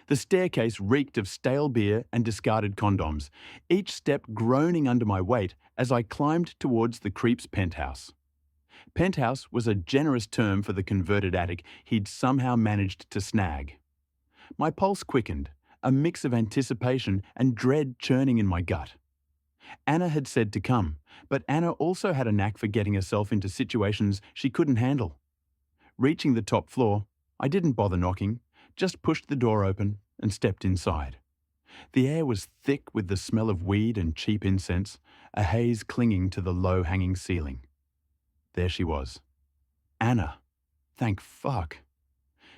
The staircase reeked of stale beer and discarded condoms, each step groaning under my weight as I climbed towards the creep's penthouse. Penthouse was a generous term for the converted attic he'd somehow managed to snag. My pulse quickened, a mix of anticipation and dread churning in my gut. Anna had said to come, but Anna also had a knack for getting herself into situations she couldn't handle. Reaching the top floor, I didn't bother knocking, just pushed the door open and stepped inside. The air was thick with the smell of weed and cheap incense, a haze clinging to the low-hanging ceiling. There she was. Anna. Thank fuck.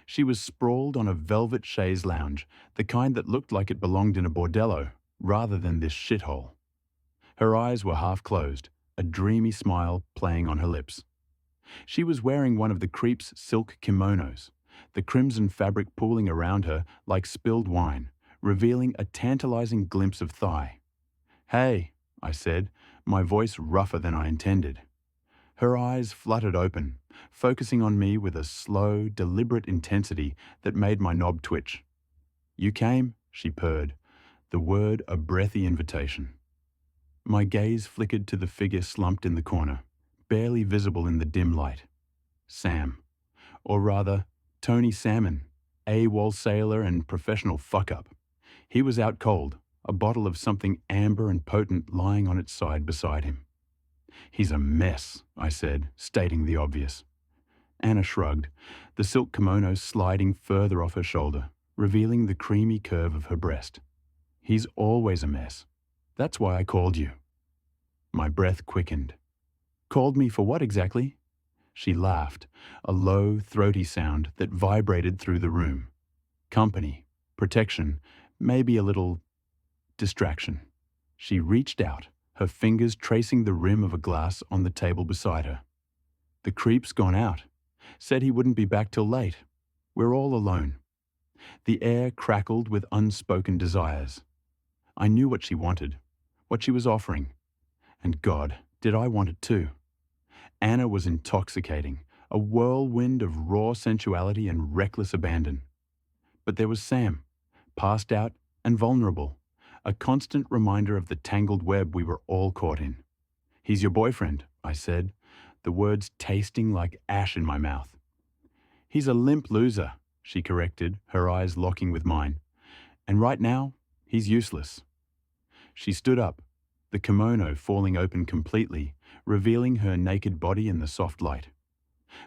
She was sprawled on a velvet chaise lounge, the kind that looked like it belonged in a bordello, rather than this shithole. Her eyes were half closed, a dreamy smile playing on her lips. She was wearing one of the creep's silk kimonos, the crimson fabric pooling around her like spilled wine, revealing a tantalizing glimpse of thigh. "Hey," I said, my voice rougher than I intended. Her eyes fluttered open, focusing on me with a slow, deliberate intensity that made my knob twitch. "You came," she purred, the word a breathy invitation. My gaze flickered to the figure slumped in the corner, barely visible in the dim light. Sam. Or rather, Tony Salmon, AWOL sailor and professional fuck-up. He was out cold, a bottle of something amber and potent lying on its side beside him. "He's a mess," I said, stating the obvious. Anna shrugged, the silk kimono sliding further off her shoulder, revealing the creamy curve of her breast. "He's always a mess. That's why I called you." My breath quickened. "Called me for what exactly?" She laughed, a low, throaty sound that vibrated through the room. "Company, protection, maybe a little distraction." She reached out, her fingers tracing the rim of a glass on the table beside her. "The creep's gone out. Said he wouldn't be back till late. We're all alone." The air crackled with unspoken desires. I knew what she wanted, what she was offering. And God, did I want it too. Anna was intoxicating, a whirlwind of raw sensuality and reckless abandon. But there was Sam, passed out and vulnerable, a constant reminder of the tangled web we were all caught in. "He's your boyfriend," I said, the words tasting like ash in my mouth. "He's a limp loser," she corrected, her eyes locking with mine. "And right now, he's useless." She stood up, the kimono falling open completely, revealing her naked body in the soft light.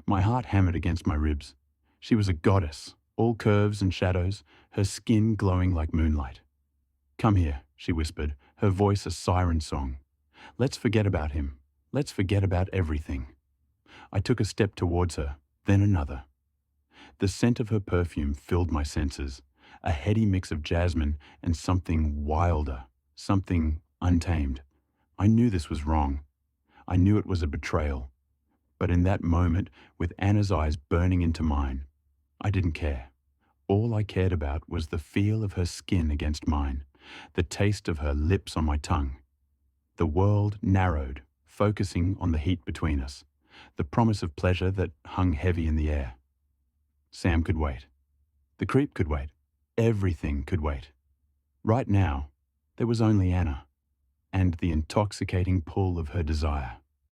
My heart hammered against my ribs. She was a goddess, all curves and shadows, her skin glowing like moonlight. "Come here," she whispered, her voice a siren song. "Let's forget about him. Let's forget about everything." I took a step towards her, then another. The scent of her perfume filled my senses, a heady mix of jasmine and something wilder, something untamed. I knew this was wrong. I knew it was a betrayal. But in that moment, with Anna's eyes burning into mine, I didn't care. All I cared about was the feel of her skin against mine, the taste of her lips on my tongue. The world narrowed, focusing on the heat between us, the promise of pleasure that hung heavy in the air. Sam could wait. The creep could wait. Everything could wait. Right now, there was only Anna, and the intoxicating pull of her desire.